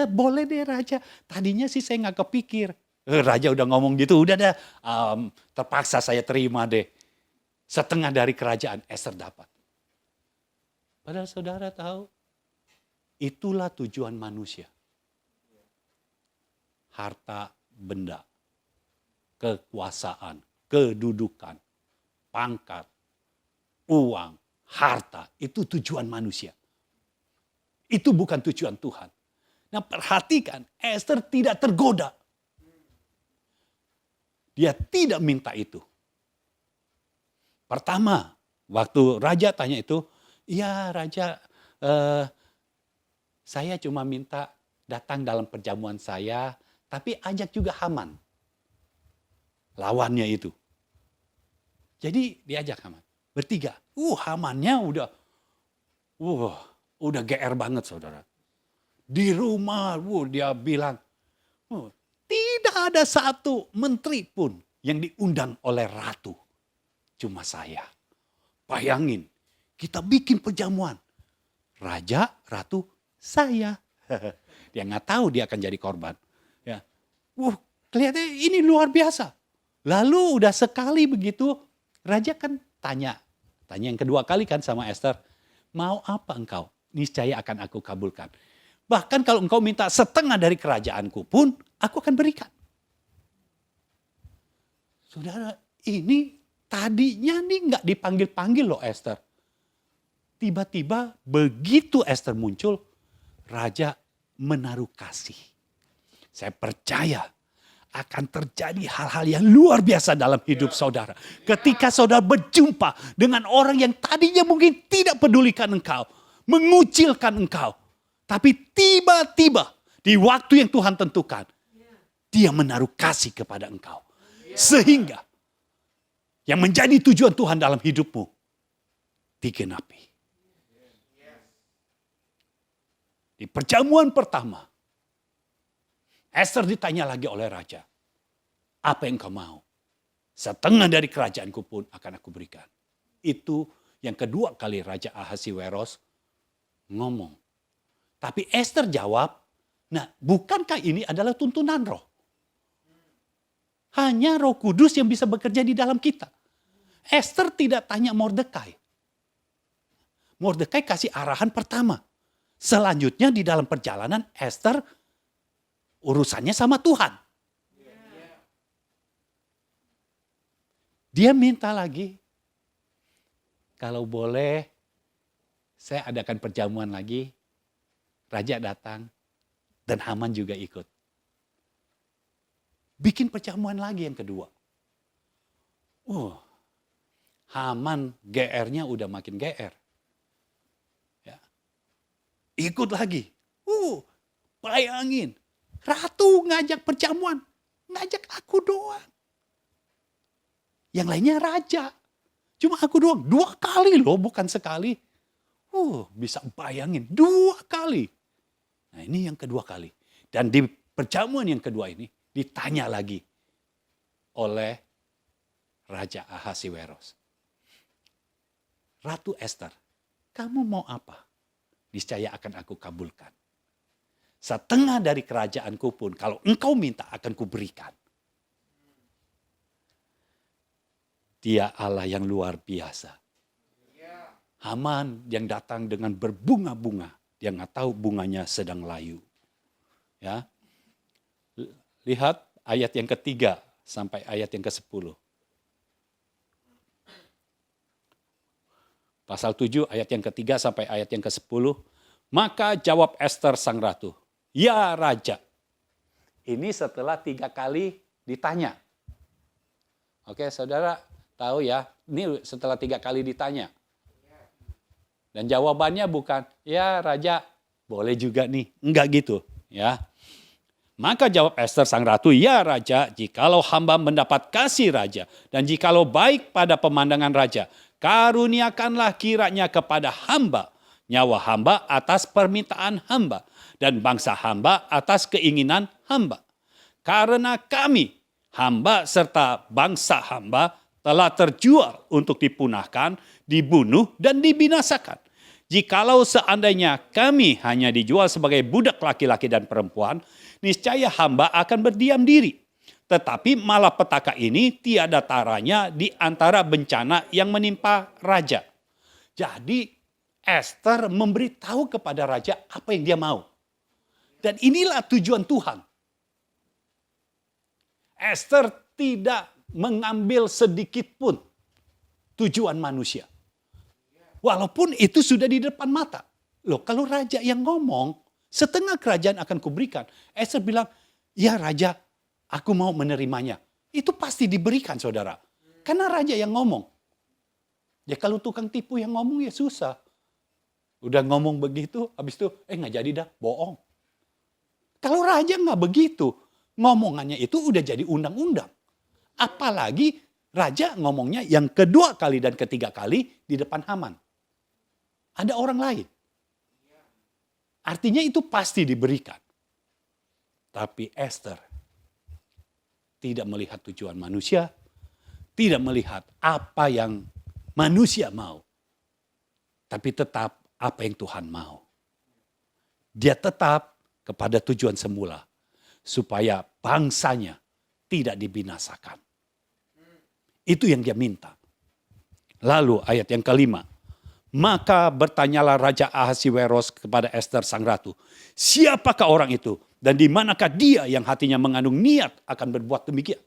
boleh deh raja, tadinya sih saya nggak kepikir. Raja udah ngomong gitu, udah dah, terpaksa saya terima deh. Setengah dari kerajaan Ester dapat. Padahal saudara tahu, itulah tujuan manusia. Harta benda, kekuasaan, kedudukan, pangkat, uang, harta, itu tujuan manusia. Itu bukan tujuan Tuhan. Nah perhatikan, Ester tidak tergoda. Dia tidak minta itu. Pertama, waktu raja tanya itu, iya raja, saya cuma minta datang dalam perjamuan saya, tapi ajak juga Haman. Lawannya itu. Jadi diajak Haman. Bertiga. Hamannya udah GR banget saudara. Di rumah, dia bilang, tidak ada satu menteri pun yang diundang oleh ratu. Cuma saya. Bayangin, kita bikin perjamuan. Raja, ratu, saya. Dia nggak tahu dia akan jadi korban. Ya, kelihatannya ini luar biasa. Lalu udah sekali begitu, raja kan tanya yang kedua kali kan sama Ester, mau apa engkau? Niscaya akan aku kabulkan. Bahkan kalau engkau minta setengah dari kerajaanku pun, aku akan berikan. Saudara, ini tadinya nih nggak dipanggil-panggil loh Ester. Tiba-tiba begitu Ester muncul, raja menaruh kasih. Saya percaya akan terjadi hal-hal yang luar biasa dalam hidup saudara. Ketika saudara berjumpa dengan orang yang tadinya mungkin tidak pedulikan engkau, mengucilkan engkau. Tapi tiba-tiba di waktu yang Tuhan tentukan, dia menaruh kasih kepada engkau. Sehingga yang menjadi tujuan Tuhan dalam hidupmu digenapi. Di perjamuan pertama, Ester ditanya lagi oleh raja. apa yang kau mau. Setengah dari kerajaanku pun akan aku berikan. Itu yang kedua kali Raja Ahasiweros ngomong. Tapi Esther jawab, nah bukankah ini adalah tuntunan roh? Hanya Roh Kudus yang bisa bekerja di dalam kita. Esther tidak tanya Mordekai. Mordekai kasih arahan pertama. Selanjutnya di dalam perjalanan Esther urusannya sama Tuhan. Dia minta lagi, kalau boleh saya adakan perjamuan lagi. Raja datang dan Haman juga ikut. Bikin perjamuan lagi yang kedua. Haman GR-nya udah makin GR. Ya. Ikut lagi. Bayangin. Ratu ngajak perjamuan. Ngajak aku doang. Yang lainnya raja. Cuma aku doang. 2 kali loh, bukan sekali. Bisa bayangin 2 kali. Nah ini yang kedua kali. Dan di perjamuan yang kedua ini ditanya lagi oleh Raja Ahasiweros. Ratu Esther, kamu mau apa? Niscaya akan aku kabulkan. Setengah dari kerajaanku pun kalau engkau minta akan kuberikan. Dia Allah yang luar biasa. Haman yang datang dengan berbunga-bunga. Dia nggak tahu bunganya sedang layu. Ya, lihat ayat yang ketiga sampai ayat yang ke-10. Pasal 7 ayat yang ketiga sampai ayat yang ke-10. Maka jawab Esther sang ratu, ya raja. Ini setelah 3 kali ditanya. Oke saudara tahu ya, ini setelah 3 kali ditanya. Dan jawabannya bukan, ya raja boleh juga nih. Enggak gitu. Ya. Maka jawab Esther sang ratu, ya raja, jikalau hamba mendapat kasih raja, dan jikalau baik pada pemandangan raja, karuniakanlah kiranya kepada hamba, nyawa hamba atas permintaan hamba, dan bangsa hamba atas keinginan hamba. Karena kami, hamba serta bangsa hamba, telah terjual untuk dipunahkan, dibunuh, dan dibinasakan. Jikalau seandainya kami hanya dijual sebagai budak laki-laki dan perempuan, niscaya hamba akan berdiam diri. Tetapi malapetaka ini tiada taranya di antara bencana yang menimpa raja. Jadi Esther memberitahu kepada raja apa yang dia mau. Dan inilah tujuan Tuhan. Esther tidak mengambil sedikit pun tujuan manusia. Walaupun itu sudah di depan mata. Loh, kalau raja yang ngomong, setengah kerajaan akan kuberikan. Esther bilang, ya raja, aku mau menerimanya. Itu pasti diberikan saudara. Karena raja yang ngomong. Ya kalau tukang tipu yang ngomong ya susah. Udah ngomong begitu, habis itu nggak jadi dah, bohong. Kalau raja nggak begitu, ngomongannya itu udah jadi undang-undang. Apalagi raja ngomongnya yang kedua kali dan ketiga kali di depan Haman. Ada orang lain. Artinya itu pasti diberikan. Tapi Esther tidak melihat tujuan manusia, tidak melihat apa yang manusia mau. Tapi tetap apa yang Tuhan mau. Dia tetap kepada tujuan semula. Supaya bangsanya tidak dibinasakan. Itu yang dia minta. Lalu ayat yang kelima. Maka bertanyalah Raja Ahasiweros kepada Esther sang ratu. Siapakah orang itu? Dan di manakah dia yang hatinya mengandung niat akan berbuat demikian?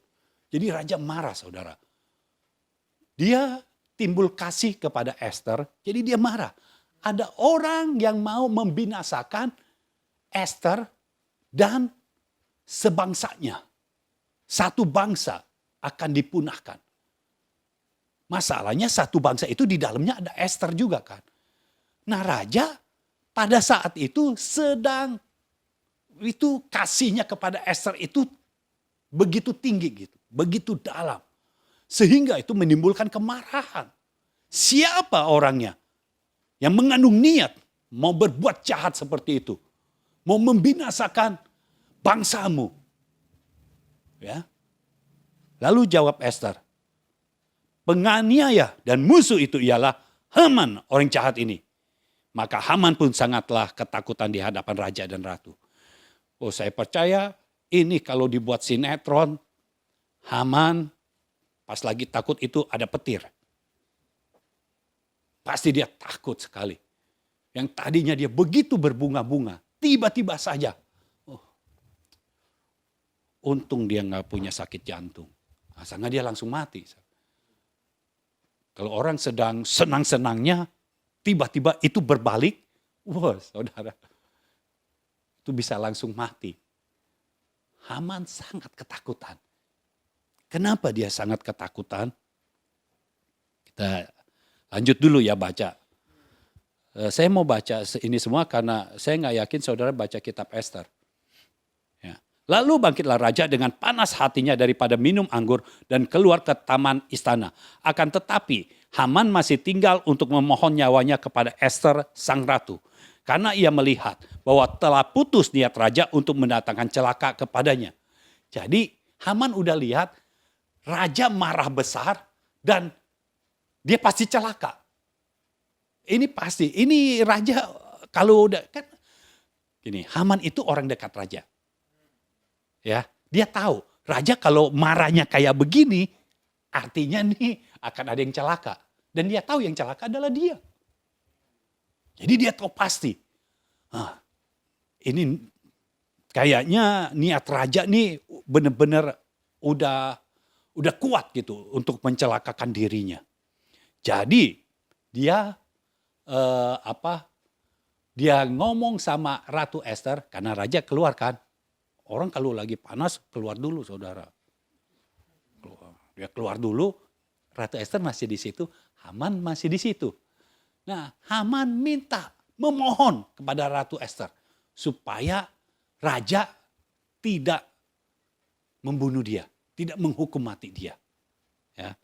Jadi raja marah saudara. Dia timbul kasih kepada Esther. Jadi dia marah. Ada orang yang mau membinasakan Esther dan sebangsanya. Satu bangsa akan dipunahkan. Masalahnya satu bangsa itu di dalamnya ada Esther juga kan. Nah raja pada saat itu sedang itu kasihnya kepada Esther itu begitu tinggi gitu. Begitu dalam. Sehingga itu menimbulkan kemarahan. Siapa orangnya yang mengandung niat mau berbuat jahat seperti itu. Mau membinasakan bangsamu. Ya. Lalu jawab Ester, penganiaya dan musuh itu ialah Haman, orang jahat ini. Maka Haman pun sangatlah ketakutan di hadapan raja dan ratu. Oh, saya percaya ini kalau dibuat sinetron, Haman pas lagi takut itu ada petir. Pasti dia takut sekali. Yang tadinya dia begitu berbunga-bunga, tiba-tiba saja. Oh, untung dia nggak punya sakit jantung. Asalnya dia langsung mati. Kalau orang sedang senang-senangnya, tiba-tiba itu berbalik, wah saudara, itu bisa langsung mati. Haman sangat ketakutan. Kenapa dia sangat ketakutan? Kita lanjut dulu ya baca. Saya mau baca ini semua karena saya nggak yakin saudara baca kitab Ester. Ya. Lalu bangkitlah raja dengan panas hatinya daripada minum anggur dan keluar ke taman istana. Akan tetapi Haman masih tinggal untuk memohon nyawanya kepada Ester sang ratu. Karena ia melihat bahwa telah putus niat raja untuk mendatangkan celaka kepadanya. Jadi Haman udah lihat raja marah besar dan dia pasti celaka. Ini pasti, ini raja kalau udah kan gini, Haman itu orang dekat raja. Ya, dia tahu raja kalau marahnya kayak begini artinya nih akan ada yang celaka dan dia tahu yang celaka adalah dia. Jadi dia tahu pasti. Nah, ini kayaknya niat raja nih benar-benar udah kuat gitu untuk mencelakakan dirinya. Jadi dia dia ngomong sama Ratu Ester karena raja keluar kan. Orang kalau lagi panas keluar dulu saudara. Dia keluar dulu, Ratu Ester masih di situ, Haman masih di situ. Nah, Haman memohon kepada Ratu Ester supaya raja tidak membunuh dia, tidak menghukum mati dia. Ya.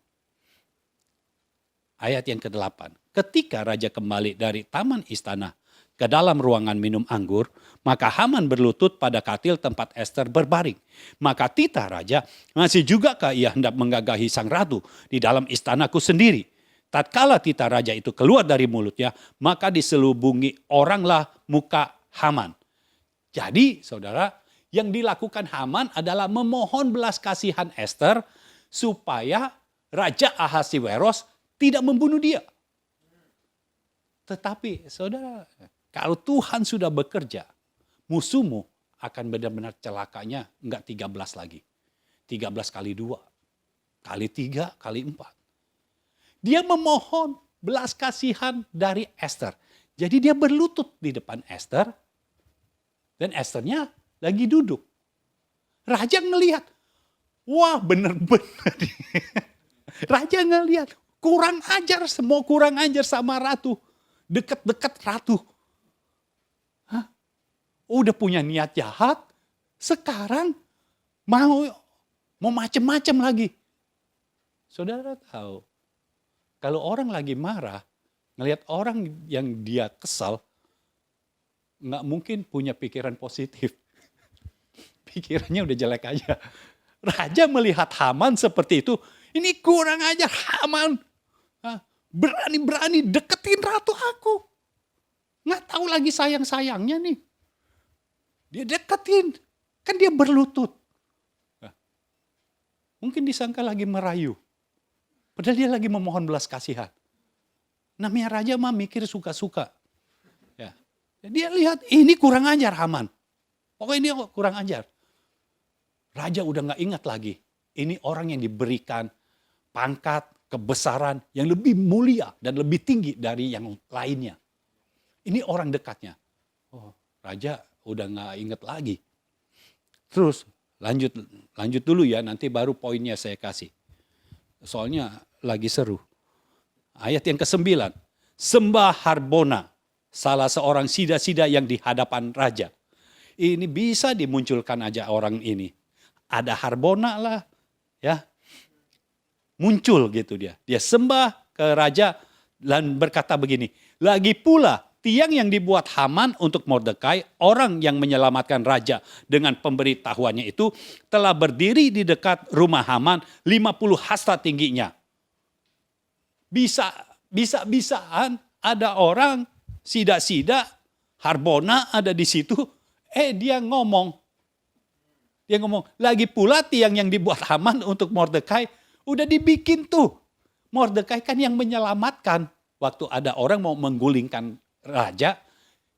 Ayat yang ke-8. Ketika raja kembali dari taman istana ke dalam ruangan minum anggur, maka Haman berlutut pada katil tempat Ester berbaring. Maka titah raja, masih jugakah ia hendak menggagahi sang ratu di dalam istanaku sendiri? Tatkala titah raja itu keluar dari mulutnya, maka diselubungi oranglah muka Haman. Jadi saudara, yang dilakukan Haman adalah memohon belas kasihan Ester supaya Raja Ahasiweros tidak membunuh dia. Tetapi saudara, kalau Tuhan sudah bekerja, musuhmu akan benar-benar celakanya enggak 13 lagi. 13 kali 2, kali 3, kali 4. Dia memohon belas kasihan dari Ester. Jadi dia berlutut di depan Ester dan Esternya lagi duduk. Raja ngelihat, wah benar-benar. Raja ngelihat, kurang ajar, semua kurang ajar sama ratu. Dekat-dekat ratu. Hah? Udah punya niat jahat, sekarang mau macem-macem lagi. Saudara tahu, kalau orang lagi marah, ngelihat orang yang dia kesal, nggak mungkin punya pikiran positif. Pikirannya udah jelek aja. Raja melihat Haman seperti itu, ini kurang ajar Haman. Berani-berani deketin ratu aku. Nggak tahu lagi sayang-sayangnya nih. Dia deketin. Kan dia berlutut. Mungkin disangka lagi merayu. Padahal dia lagi memohon belas kasihan. Namanya raja mah mikir suka-suka. Ya. Dia lihat ini kurang ajar Haman. Pokoknya ini kurang ajar. Raja udah gak ingat lagi. Ini orang yang diberikan pangkat, kebesaran yang lebih mulia dan lebih tinggi dari yang lainnya. Ini orang dekatnya. Oh, raja udah gak ingat lagi. Terus lanjut dulu ya, nanti baru poinnya saya kasih. Soalnya lagi seru. Ayat yang ke-9. Sembah Harbona, salah seorang sida-sida yang di hadapan raja. Ini bisa dimunculkan aja orang ini. Ada Harbona lah, ya. Muncul gitu dia. Dia sembah ke raja dan berkata begini. Lagi pula tiang yang dibuat Haman untuk Mordekai, orang yang menyelamatkan raja dengan pemberitahuannya itu, telah berdiri di dekat rumah Haman 50 hasta tingginya. Bisa-bisaan ada orang, sida-sida, Harbona ada di situ, dia ngomong. Dia ngomong, lagi pula tiang yang dibuat Haman untuk Mordekai, udah dibikin tuh. Mordekai kan yang menyelamatkan. Waktu ada orang mau menggulingkan raja,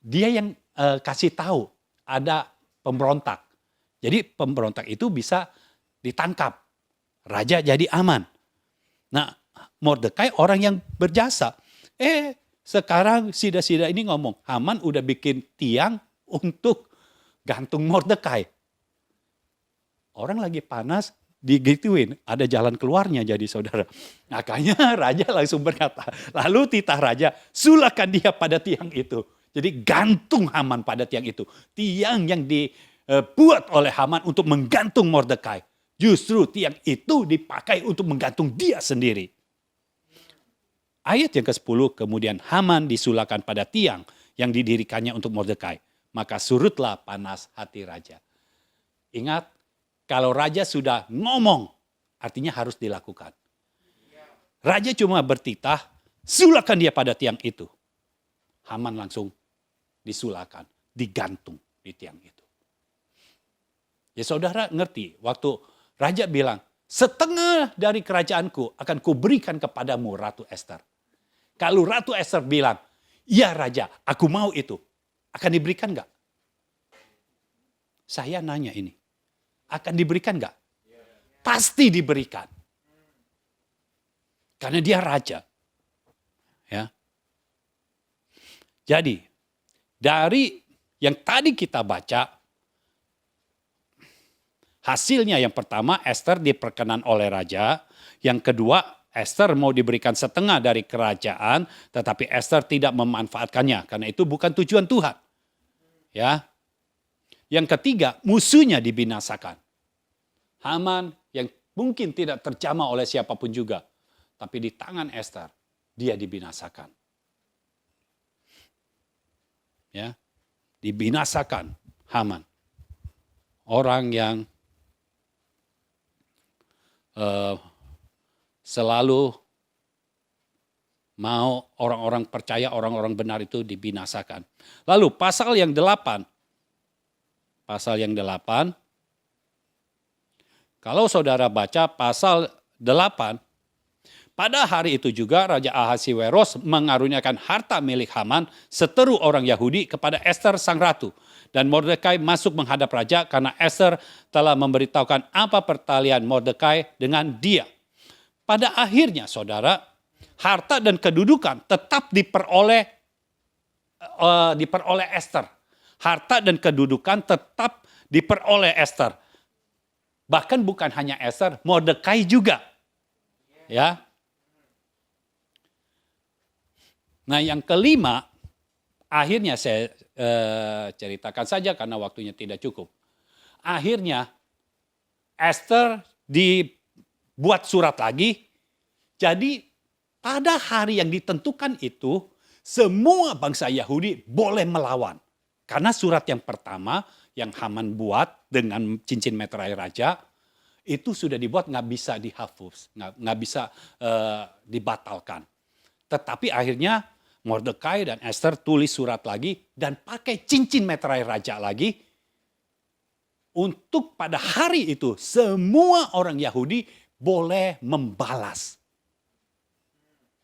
dia yang kasih tahu ada pemberontak. Jadi pemberontak itu bisa ditangkap. Raja jadi aman. Nah, Mordekai orang yang berjasa. Sekarang sida-sida ini ngomong, Haman udah bikin tiang untuk gantung Mordekai. Orang lagi panas, digituin, ada jalan keluarnya jadi saudara. Makanya raja langsung berkata, lalu titah raja, sulakan dia pada tiang itu. Jadi gantung Haman pada tiang itu. Tiang yang dibuat oleh Haman untuk menggantung Mordekai. Justru tiang itu dipakai untuk menggantung dia sendiri. Ayat yang ke-10, kemudian Haman disulakan pada tiang yang didirikannya untuk Mordekai. Maka surutlah panas hati raja. Ingat, kalau raja sudah ngomong, artinya harus dilakukan. Raja cuma bertitah, sulakan dia pada tiang itu. Haman langsung disulakan, digantung di tiang itu. Ya saudara ngerti, waktu raja bilang, setengah dari kerajaanku akan kuberikan kepadamu Ratu Ester. Kalau Ratu Ester bilang, ya raja, aku mau itu. Akan diberikan enggak? Saya nanya ini. Akan diberikan enggak? Pasti diberikan. Karena dia raja. Ya. Jadi, dari yang tadi kita baca, hasilnya yang pertama, Ester diperkenan oleh raja. Yang kedua, Ester mau diberikan setengah dari kerajaan, tetapi Ester tidak memanfaatkannya. Karena itu bukan tujuan Tuhan. Ya. Yang ketiga, musuhnya dibinasakan. Haman yang mungkin tidak terjamah oleh siapapun juga. Tapi di tangan Ester, dia dibinasakan. Ya, dibinasakan Haman. Orang yang selalu mau orang-orang percaya, orang-orang benar itu dibinasakan. Lalu pasal yang 8. Pasal yang 8. Kalau saudara baca pasal 8, pada hari itu juga Raja Ahasiweros mengaruniakan harta milik Haman seteru orang Yahudi kepada Ester sang ratu. Dan Mordekai masuk menghadap raja karena Ester telah memberitahukan apa pertalian Mordekai dengan dia. Pada akhirnya saudara, harta dan kedudukan tetap diperoleh Ester. Harta dan kedudukan tetap diperoleh Ester. Bahkan bukan hanya Ester, Mordekai juga. Ya. Nah, yang kelima, akhirnya saya ceritakan saja karena waktunya tidak cukup. Akhirnya Ester dibuat surat lagi. Jadi pada hari yang ditentukan itu, semua bangsa Yahudi boleh melawan. Karena surat yang pertama yang Haman buat dengan cincin meterai raja, itu sudah dibuat nggak bisa dihapus, nggak bisa dibatalkan. Tetapi akhirnya Mordekai dan Ester tulis surat lagi dan pakai cincin meterai raja lagi. Untuk pada hari itu semua orang Yahudi boleh membalas.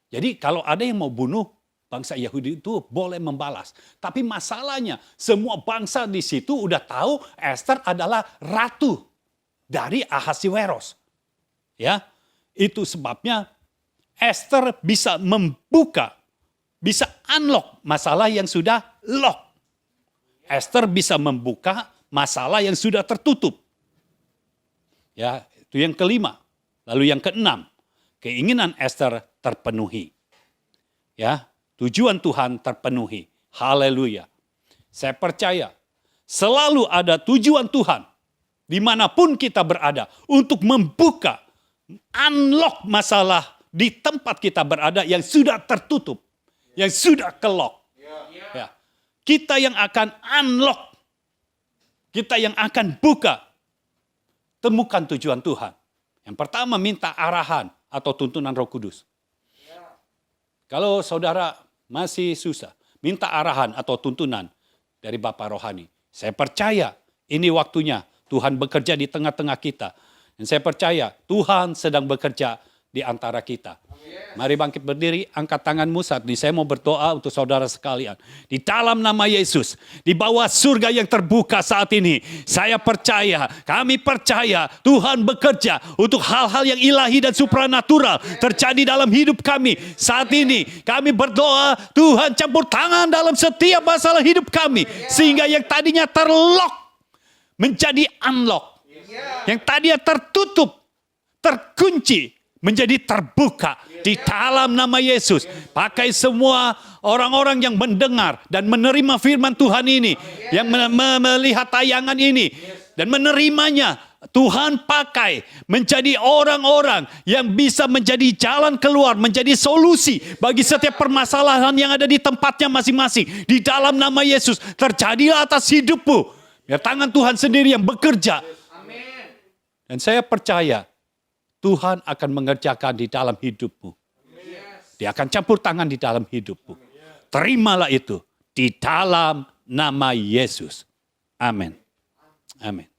Jadi kalau ada yang mau bunuh bangsa Yahudi itu boleh membalas. Tapi masalahnya semua bangsa di situ udah tahu Ester adalah ratu dari Ahasiweros. Ya, itu sebabnya Ester bisa membuka, bisa unlock masalah yang sudah lock. Ester bisa membuka masalah yang sudah tertutup. Ya, itu yang kelima. Lalu yang keenam, keinginan Ester terpenuhi. Ya, tujuan Tuhan terpenuhi. Haleluya. Saya percaya selalu ada tujuan Tuhan dimanapun kita berada untuk membuka, unlock masalah di tempat kita berada yang sudah tertutup. Yang sudah kelok. Kita yang akan unlock. Kita yang akan buka. Temukan tujuan Tuhan. Yang pertama, minta arahan atau tuntunan Roh Kudus. Kalau saudara masih susah, minta arahan atau tuntunan dari Bapa Rohani. Saya percaya ini waktunya Tuhan bekerja di tengah-tengah kita. Dan saya percaya Tuhan sedang bekerja di antara kita. Mari bangkit berdiri, angkat tanganmu saat ini. Saya mau berdoa untuk saudara sekalian. Di dalam nama Yesus, di bawah surga yang terbuka saat ini, saya percaya, kami percaya Tuhan bekerja untuk hal-hal yang ilahi dan supranatural terjadi dalam hidup kami. Saat ini kami berdoa, Tuhan campur tangan dalam setiap masalah hidup kami. Sehingga yang tadinya terlock menjadi unlock. Yang tadinya tertutup, terkunci, menjadi terbuka di dalam nama Yesus. Pakai semua orang-orang yang mendengar dan menerima firman Tuhan ini, yang melihat tayangan ini dan menerimanya. Tuhan pakai menjadi orang-orang yang bisa menjadi jalan keluar, menjadi solusi bagi setiap permasalahan yang ada di tempatnya masing-masing. Di dalam nama Yesus, terjadilah atas hidupmu. Ya, tangan Tuhan sendiri yang bekerja. Dan saya percaya Tuhan akan mengerjakan di dalam hidupmu. Dia akan campur tangan di dalam hidupmu. Terimalah itu di dalam nama Yesus. Amin. Amin.